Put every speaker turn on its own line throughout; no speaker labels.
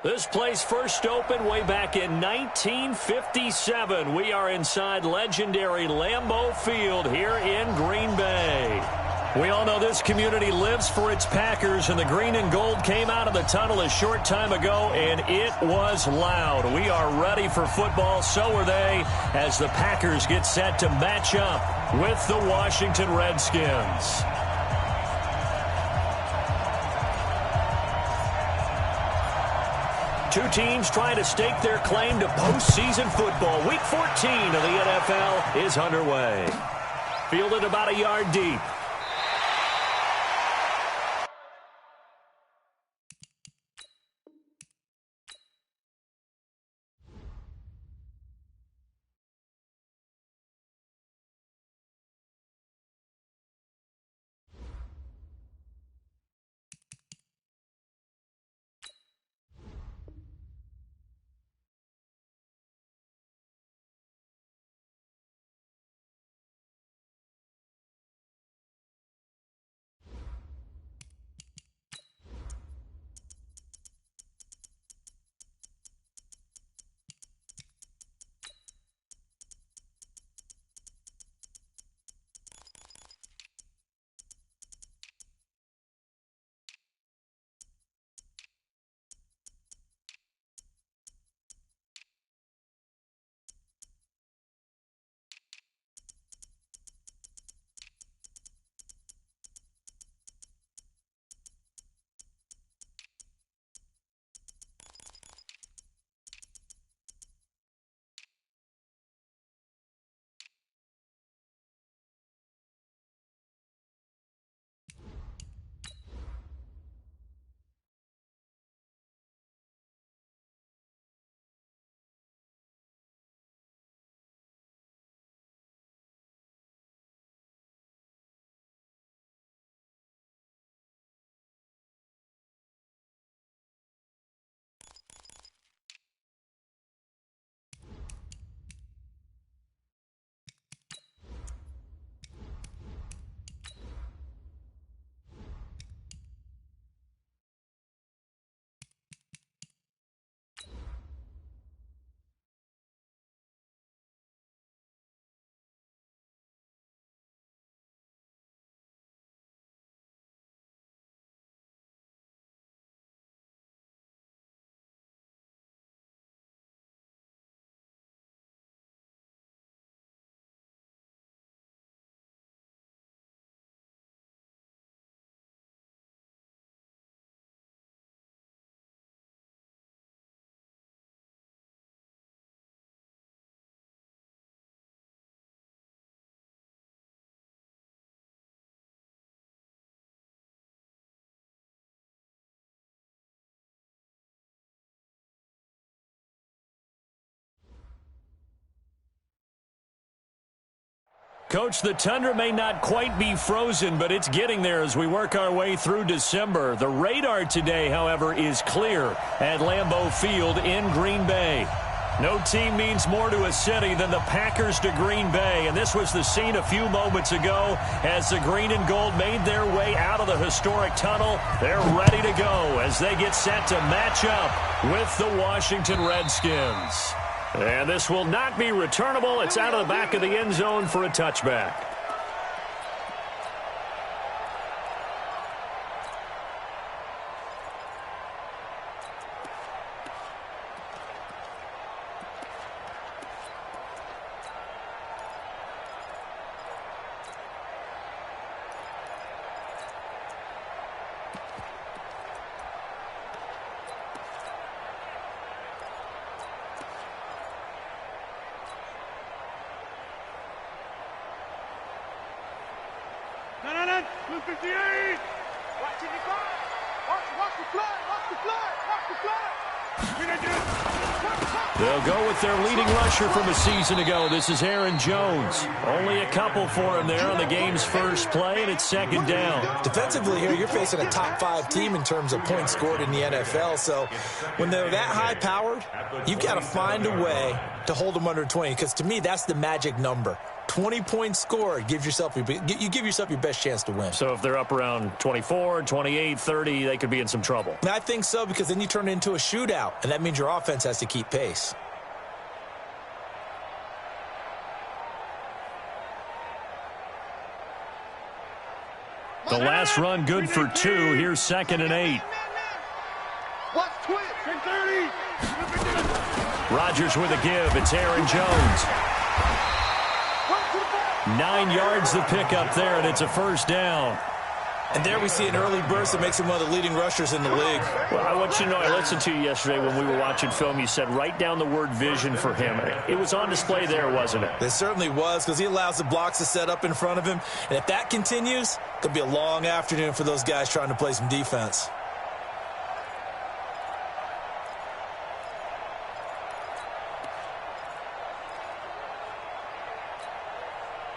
This place first opened way back in 1957. We are inside legendary Lambeau Field here in Green Bay. We all know this community lives for its Packers, and the green and gold came out of the tunnel a short time ago, and it was loud. We are ready for football, so are they, as the Packers get set to match up with the Washington Redskins. Two teams trying to stake their claim to postseason football. Week 14 of the NFL is underway. Fielded about a yard deep. Coach, the tundra may not quite be frozen, but it's getting there as we work our way through December. The radar today, however, is clear at Lambeau Field in Green Bay. No team means more to a city than the Packers to Green Bay, and this was the scene a few moments ago as the green and gold made their way out of the historic tunnel. They're ready to go as they get set to match up with the Washington Redskins. And this will not be returnable. It's out of the back of the end zone for a touchback.
Blue 58! Watch it, watch the flag, watch the flag, watch the flag!
They'll go with their leading rusher from a season ago. This is Aaron Jones. Only a couple for him there on the game's first play, and it's second down.
Defensively here, you're facing a top-5 team in terms of points scored in the NFL. So when they're that high-powered, you've got to find a way to hold them under 20, because to me, that's the magic number. 20-point score, you give yourself your best chance to win.
So if they're up around 24, 28, 30, they could be in some trouble.
I think so, because then you turn it into a shootout, and that means your offense has to keep pace.
The last run good for 2. Here's 2nd and 8.
Watch twitch. 30.
Rodgers with a give. It's Aaron Jones. 9 yards the pickup there, and it's a first down.
And there we see an early burst that makes him one of the leading rushers in the league.
Well, I want you to know, I listened to you yesterday when we were watching film. You said write down the word vision for him. It was on display there, wasn't it?
It certainly was, because he allows the blocks to set up in front of him. And if that continues, it could be a long afternoon for those guys trying to play some defense.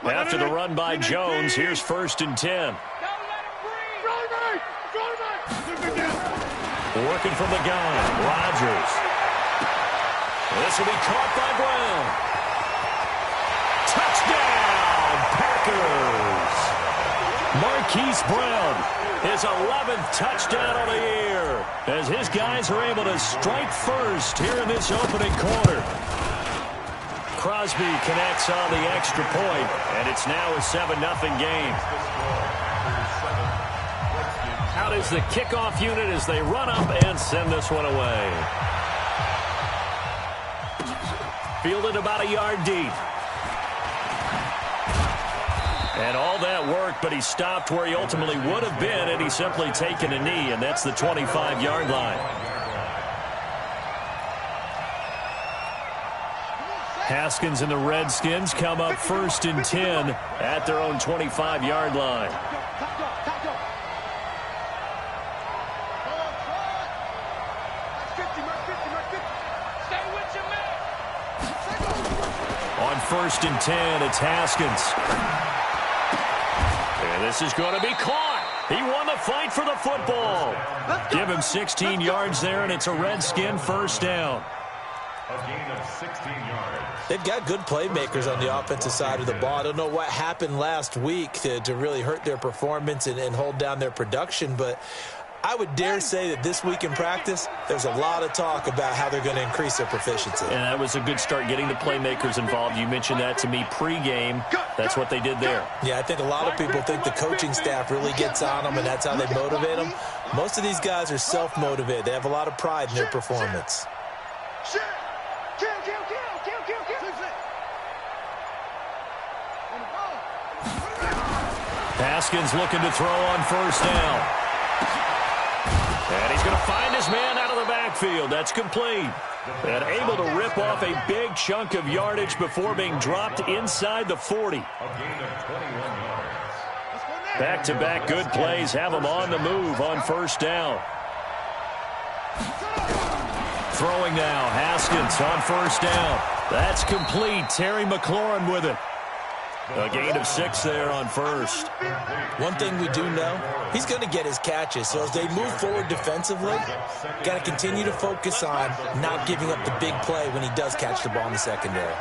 After the run by Jones, here's 1st and 10. Working from the gun, Rodgers. This will be caught by Brown. Touchdown, Packers. Marquise Brown, his 11th touchdown of the year, as his guys are able to strike first here in this opening quarter. Crosby connects on the extra point, and it's now a 7-0 game. Out is the kickoff unit as they run up and send this one away. Fielded about a yard deep. And all that work, but he stopped where he ultimately would have been, and he's simply taken a knee, and that's the 25-yard line. Haskins and the Redskins come up 1st and 10 at their own 25-yard line. On 1st and 10, it's Haskins. And this is going to be caught. He won the fight for the football. Give him 16 yards there, and it's a Redskin first down.
A gain of 16 yards.
They've got good playmakers on the offensive side of the ball. I don't know what happened last week to really hurt their performance and hold down their production, but I would dare say that this week in practice, there's a lot of talk about how they're going to increase their proficiency.
And that was a good start, getting the playmakers involved. You mentioned that to me pregame. That's what they did there.
Yeah, I think a lot of people think the coaching staff really gets on them, and that's how they motivate them. Most of these guys are self-motivated. They have a lot of pride in their performance.
Haskins looking to throw on 1st down. And he's going to find his man out of the backfield. That's complete. And able to rip off a big chunk of yardage before being dropped inside the 40. Back-to-back good plays have him on the move on 1st down. Throwing now, Haskins on 1st down. That's complete. Terry McLaurin with it. A gain of 6 there on 1st.
One thing we do know, he's going to get his catches. So as they move forward defensively, got to continue to focus on not giving up the big play when he does catch the ball in the secondary.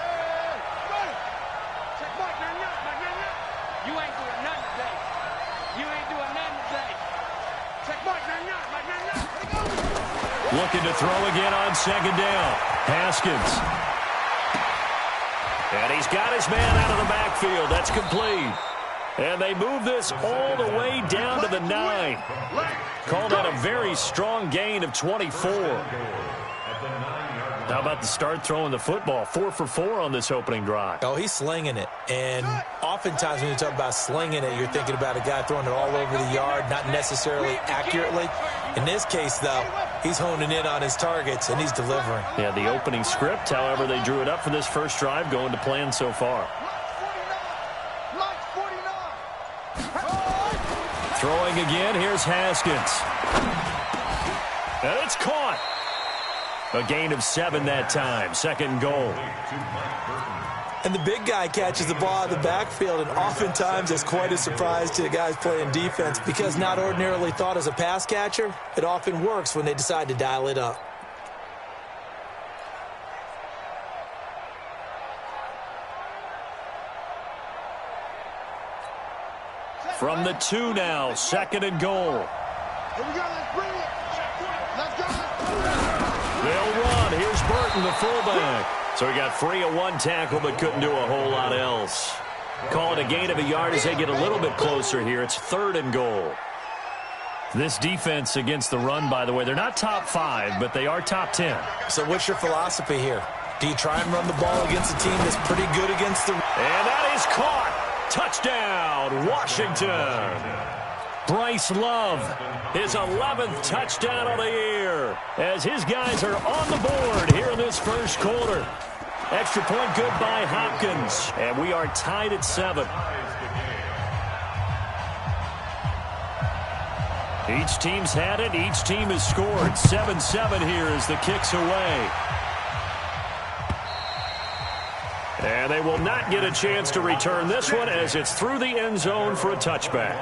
Looking to throw again on 2nd down. Haskins. And he's got his man out of the backfield. That's complete. And they move this all the way down to the 9. Call that a very strong gain of 24. How about the start throwing the football? 4 for 4 on this opening drive.
Oh, he's slinging it. And oftentimes when you talk about slinging it, you're thinking about a guy throwing it all over the yard, not necessarily accurately. In this case, though, he's honing in on his targets, and he's delivering.
Yeah, the opening script, however, they drew it up for this first drive, going to plan so far. Throwing again, here's Haskins. And it's caught. A gain of 7 that time, 2nd goal.
And the big guy catches the ball out of the backfield, and oftentimes it's quite a surprise to the guys playing defense because not ordinarily thought as a pass catcher, it often works when they decide to dial it up.
From the 2 now, 2nd and goal.
Here we go, let's bring it. Let's go.
They'll run. Here's Burton, the fullback. So he got free of 1 tackle but couldn't do a whole lot else. Call it a gain of a yard as they get a little bit closer here. It's 3rd and goal. This defense against the run, by the way, they're not top 5, but they are top 10.
So what's your philosophy here? Do you try and run the ball against a team that's pretty good against the...
And that is caught. Touchdown, Washington. Bryce Love, his 11th touchdown of the year, as his guys are on the board here in this first quarter. Extra point good by Hopkins, and we are tied at 7. Each team's had it. Each team has scored. 7-7 here as the kick's away. And they will not get a chance to return this one as it's through the end zone for a touchback.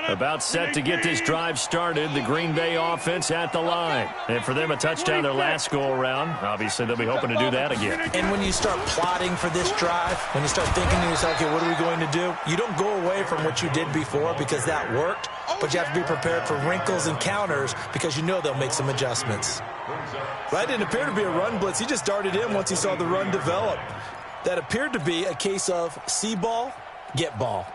About set to get this drive started. The Green Bay offense at the line. And for them, a touchdown their last go-around. Obviously, they'll be hoping to do that again.
And when you start plotting for this drive, when you start thinking to yourself, okay, what are we going to do? You don't go away from what you did before because that worked, but you have to be prepared for wrinkles and counters because you know they'll make some adjustments. That didn't appear to be a run blitz. He just darted in once he saw the run develop. That appeared to be a case of see ball, get ball.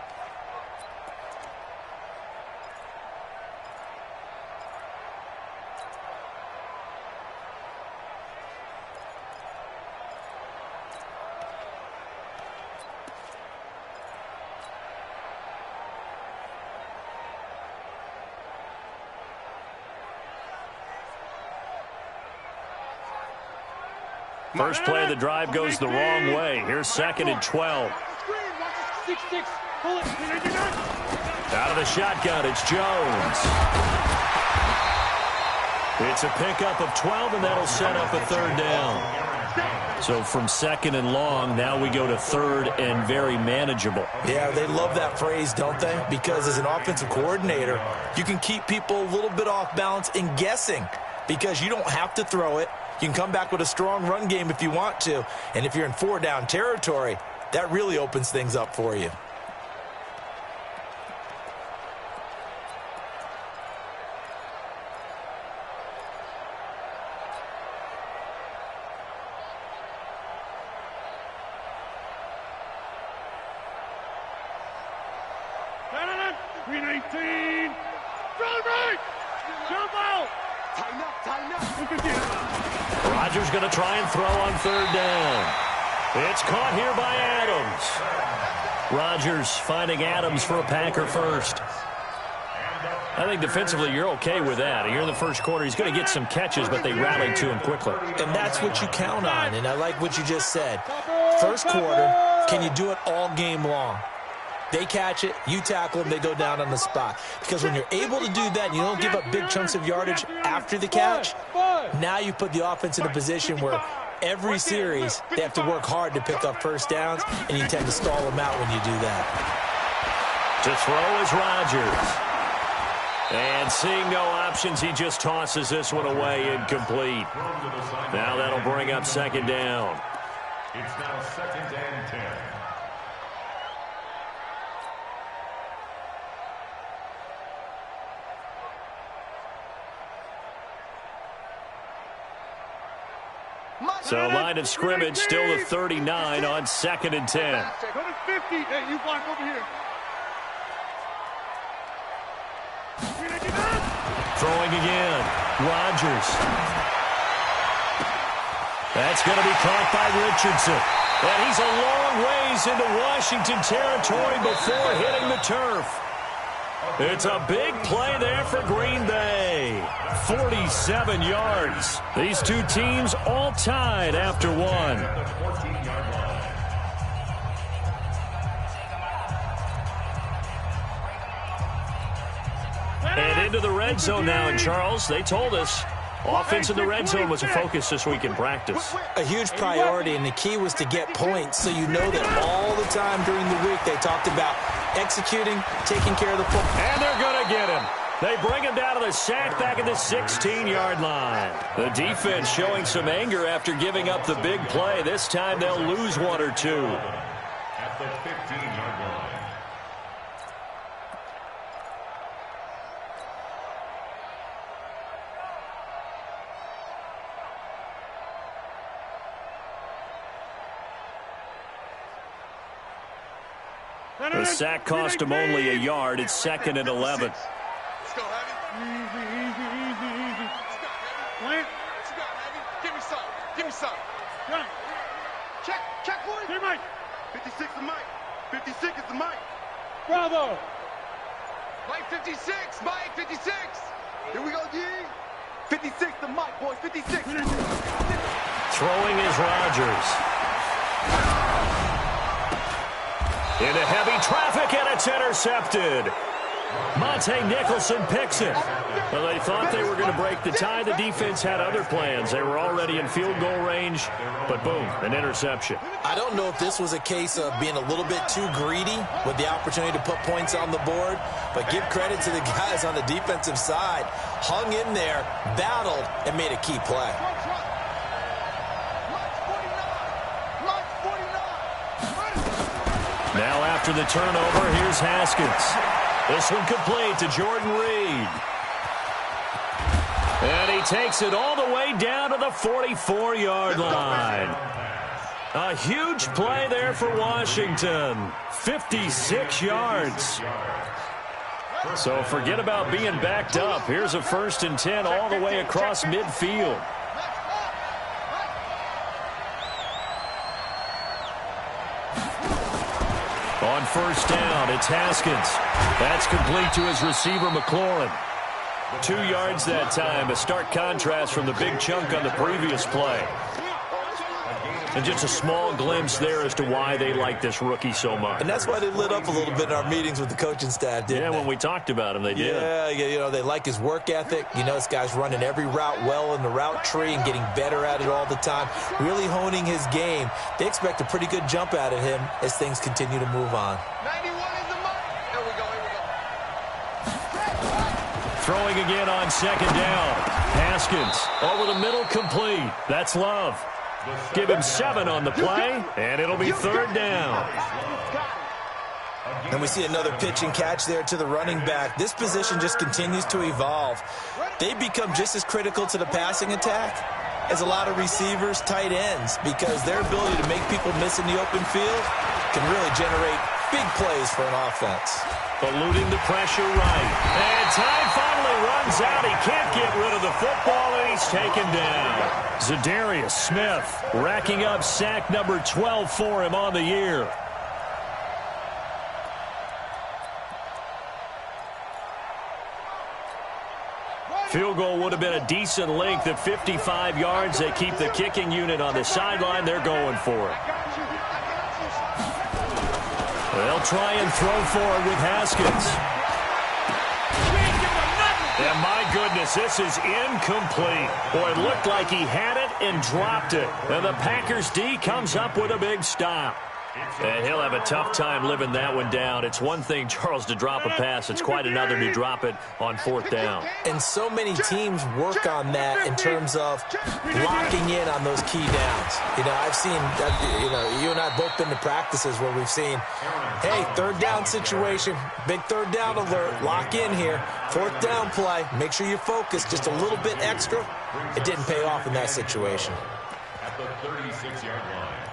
First play of the drive goes the wrong way. Here's 2nd and 12. Out of the shotgun, it's Jones. It's a pickup of 12, and that'll set up a 3rd down. So from 2nd and long, now we go to 3rd and very manageable.
Yeah, they love that phrase, don't they? Because as an offensive coordinator, you can keep people a little bit off balance and guessing because you don't have to throw it. You can come back with a strong run game if you want to. And if you're in 4-down territory, that really opens things up for you.
Green 18. Jump right. Jump out. Tighten up, tighten up.
Rodgers going to try and throw on 3rd down. It's caught here by Adams. Rodgers finding Adams for a Packer first. I think defensively you're okay with that. Here in the first quarter, he's going to get some catches, but they rallied to him quickly.
And that's what you count on, and I like what you just said. First quarter, can you do it all game long? They catch it, you tackle them, they go down on the spot. Because when you're able to do that and you don't give up big chunks of yardage after the catch, now you put the offense in a position where every series they have to work hard to pick up first downs, and you tend to stall them out when you do that.
To throw is Rodgers. And seeing no options, he just tosses this one away incomplete. Now that'll bring up 2nd down.
It's now 2nd and 10.
So line of scrimmage still the 39 on 2nd and 10.
Go to 50. Hey, you block over here.
Throwing again. Rodgers. That's going to be caught by Richardson. And he's a long ways into Washington territory before hitting the turf. It's a big play there for Green Bay. 47 yards. These two teams all tied after one. And into the red zone now, and Charles, they told us offense in the red zone was a focus this week in practice.
A huge priority, and the key was to get points, so you know that all the time during the week they talked about executing, taking care of the football.
And they're going to get him. They bring him down to the sack back at the 16-yard line. The defense showing some anger after giving up the big play. This time they'll lose one or two.
At the 15-yard line.
The sack cost him only a yard. It's 2nd and 11.
Let's go, Heavy. Easy. Plant.
What you got, Heavy? Give me some. Give me some.
Done.
Check, boys.
Hey, Mike.
56 is Mike. 56 is the Mike.
Bravo.
Mike 56. Mike 56. Here we go, D. 56 the Mike, boys. 56.
Throwing is Rodgers. Into heavy traffic, and it's intercepted. Monte Nicholson picks it. Well, they thought they were going to break the tie. The defense had other plans. They were already in field goal range, but boom, an interception.
I don't know if this was a case of being a little bit too greedy with the opportunity to put points on the board, but give credit to the guys on the defensive side. Hung in there, battled, and made a key play.
Now after the turnover, here's Haskins. This one complete to Jordan Reed. And he takes it all the way down to the 44-yard line. A huge play there for Washington. 56 yards. So forget about being backed up. Here's a 1st and 10 all the way across midfield. On 1st down, it's Haskins. That's complete to his receiver, McLaurin. 2 yards that time, a stark contrast from the big chunk on the previous play. And just a small glimpse there as to why they like this rookie so much.
And that's why they lit up a little bit in our meetings with the coaching staff, didn't they?
Yeah, when we talked about him, they did.
Yeah, you know, they like his work ethic. You know, this guy's running every route well in the route tree and getting better at it all the time, really honing his game. They expect a pretty good jump out of him as things continue to move on.
91 is the Mike. There we go.
Throwing again on 2nd down. Haskins over the middle, complete. That's Love. Give him 7 on the play, and it'll be 3rd down.
And we see another pitch and catch there to the running back. This position just continues to evolve. They become just as critical to the passing attack as a lot of receivers, tight ends, because their ability to make people miss in the open field can really generate big plays for an offense.
Eluding the pressure right. And time finally runs out. He can't get rid of the football, and he's taken down. Zadarius Smith racking up sack number 12 for him on the year. Field goal would have been a decent length at 55 yards. They keep the kicking unit on the sideline. They're going for it. They'll try and throw forward with Haskins. And my goodness, this is incomplete. Boy, it looked like he had it and dropped it. And the Packers D comes up with a big stop. And he'll have a tough time living that one down. It's one thing, Charles, to drop a pass. It's quite another to drop it on 4th down.
And so many teams work on that in terms of locking in on those key downs. You know, I've seen, you and I both been to practices where we've seen, hey, 3rd down situation, big 3rd down alert, lock in here. 4th down play, make sure you focus just a little bit extra. It didn't pay off in that situation.
at the 36-yard line.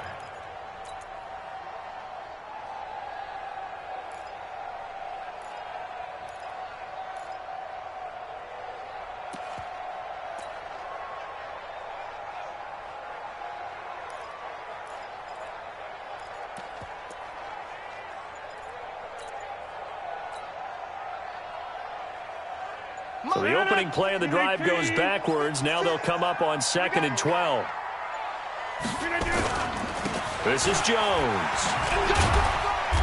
So the opening play of the drive goes backwards. Now they'll come up on 2nd and 12. This is Jones.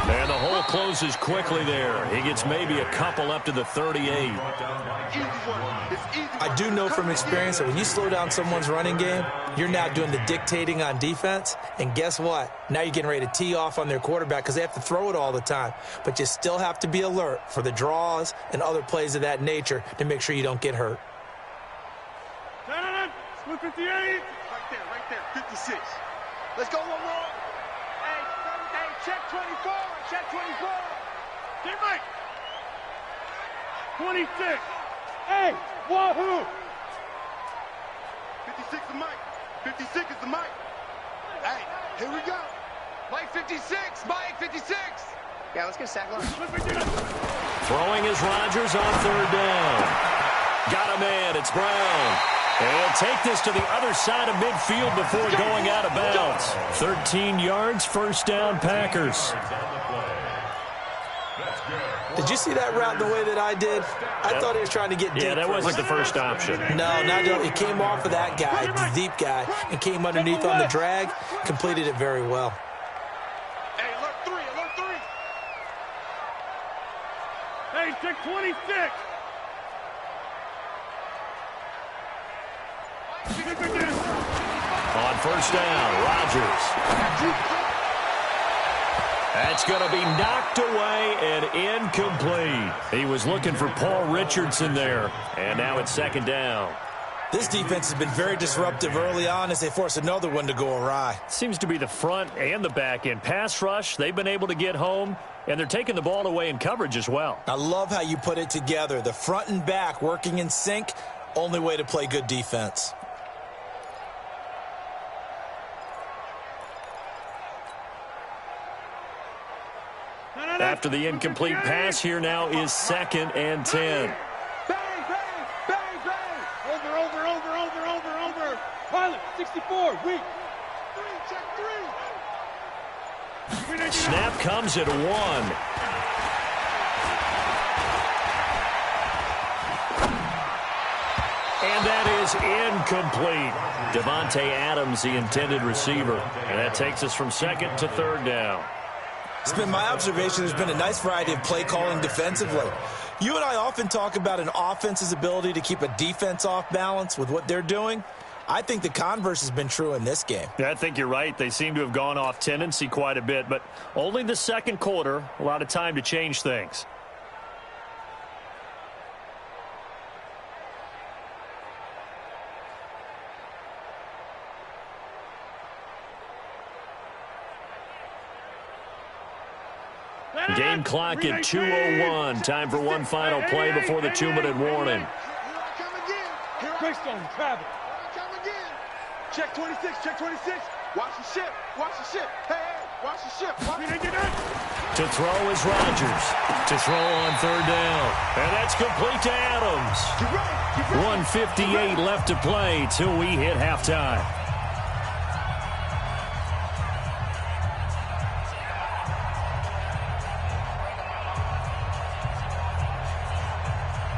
And the hole closes quickly there. He gets maybe a couple up to the 38.
I do know from experience that when you slow down someone's running game, you're now doing the dictating on defense. And guess what? Now you're getting ready to tee off on their quarterback because they have to throw it all the time. But you still have to be alert for the draws and other plays of that nature to make sure you don't get hurt.
Split 58. Right there, 56. Let's go, one more. Hey, check 24, check 24. Get Mike. 26. Hey, wahoo. 56 is Mike. 56 is the Mike. Hey, here we go.
Mike 56, Mike 56.
Yeah, let's get a sack line.
Throwing is Rodgers on 3rd down. Got a man. It's Brown. And he'll take this to the other side of midfield before going out of bounds. 13 yards, 1st down, Packers.
Did you see that route the way that I did? I thought he was trying to get deep.
Yeah, that wasn't the first option.
No, it came off of that guy, the deep guy, and came underneath on the drag, completed it very well.
Hey, alert 3. Hey, check 26.
On 1st down, Rodgers. That's going to be knocked away and incomplete. He was looking for Paul Richardson there, and now it's 2nd down.
This defense has been very disruptive early on as they force another one to go awry.
Seems to be the front and the back end. Pass rush, they've been able to get home, and they're taking the ball away in coverage as well.
I love how you put it together. The front and back working in sync, only way to play good defense.
After the incomplete pass, here now is 2nd and 10.
Bang, bang, bang, bang. Over. Pilot, 64, weak. 3, check 3.
Snap comes at 1. And that is incomplete. Devontae Adams, the intended receiver. And that takes us from 2nd to 3rd down.
It's been my observation there's been a nice variety of play calling defensively. You and I often talk about an offense's ability to keep a defense off balance with what they're doing. I think the converse has been true in this game.
Yeah, I think you're right. They seem to have gone off tendency quite a bit, but only the 2nd quarter, a lot of time to change things. Game clock at 2:01. Time for one final play before the 2-minute warning.
Greystone, travel. Check 26, check 26. Watch the ship, Hey, watch the ship.
To throw is Rodgers. To throw on 3rd down. And that's complete to Adams. 1:58 left to play till we hit halftime.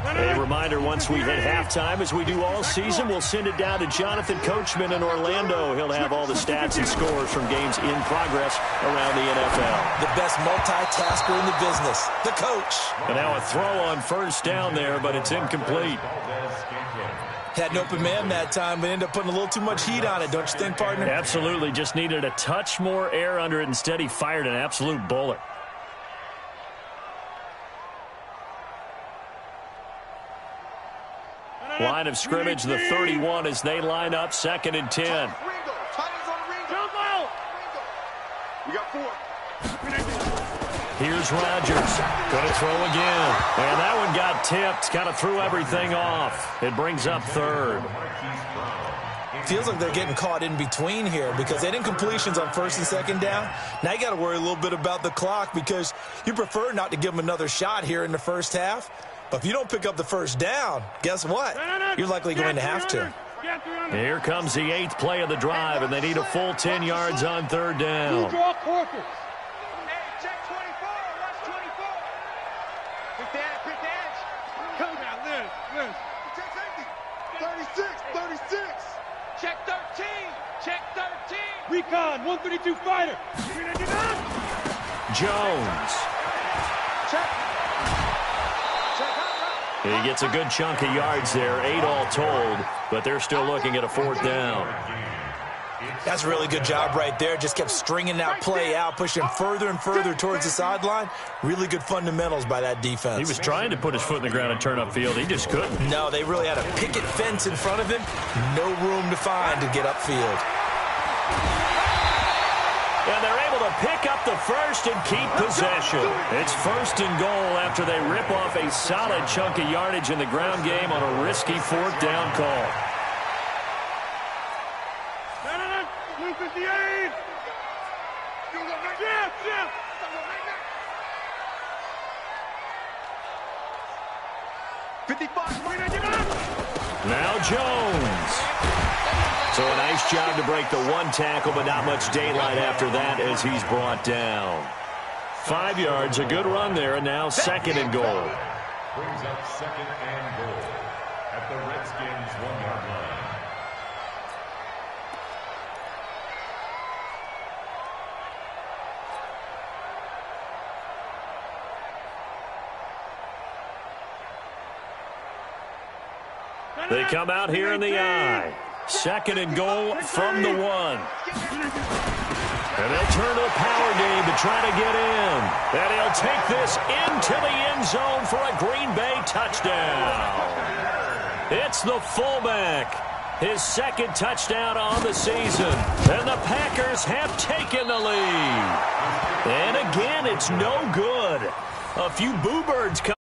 A reminder, once we hit halftime, as we do all season, we'll send it down to Jonathan Coachman in Orlando. He'll have all the stats and scores from games in progress around the NFL.
The best multitasker in the business, the coach.
And now a throw on 1st down there, but it's incomplete.
Had an open man that time, but ended up putting a little too much heat on it, don't you think, partner?
Absolutely. Just needed a touch more air under it. Instead, he fired an absolute bullet. Line of scrimmage, the 31 as they line up, 2nd and 10.
We got 4.
Here's Rodgers. Going to throw again. And that one got tipped. Kind of threw everything off. It brings up 3rd.
Feels like they're getting caught in between here because they didn't completions on first and second down. Now you got to worry a little bit about the clock because you prefer not to give them another shot here in the first half. But if you don't pick up the first down, guess what? You're likely going to have to.
Here comes the 8th play of the drive, and they need a full 10 yards on third down.
Draw quarters. Hey, check 24. Watch 24. Pick the edge. Come down, Liz. Check safety. 36. Check 13. Check 13. Recon, 132 fighter.
Jones.
Check.
He gets a good chunk of yards there, 8 all told, but they're still looking at a 4th down.
That's a really good job right there. Just kept stringing that play out, pushing further and further towards the sideline. Really good fundamentals by that defense.
He was trying to put his foot in the ground and turn upfield. He just couldn't.
No, they really had a picket fence in front of him. No room to find to get upfield.
And they're able to pick up the first and keep possession. It's 1st and goal after they rip off a solid chunk of yardage in the ground game on a risky 4th down call.
Blue 58. 55.
Now Jones. So a nice job to break the 1 tackle, but not much daylight after that as he's brought down. 5 yards, a good run there, and now 2nd and goal.
Brings up 2nd and goal at the Redskins 1-yard line.
They come out here in the I. 2nd and goal from the 1. And they'll turn to the power game to try to get in. And he'll take this into the end zone for a Green Bay touchdown. It's the fullback. His 2nd touchdown on the season. And the Packers have taken the lead. And again, it's no good. A few boo birds come.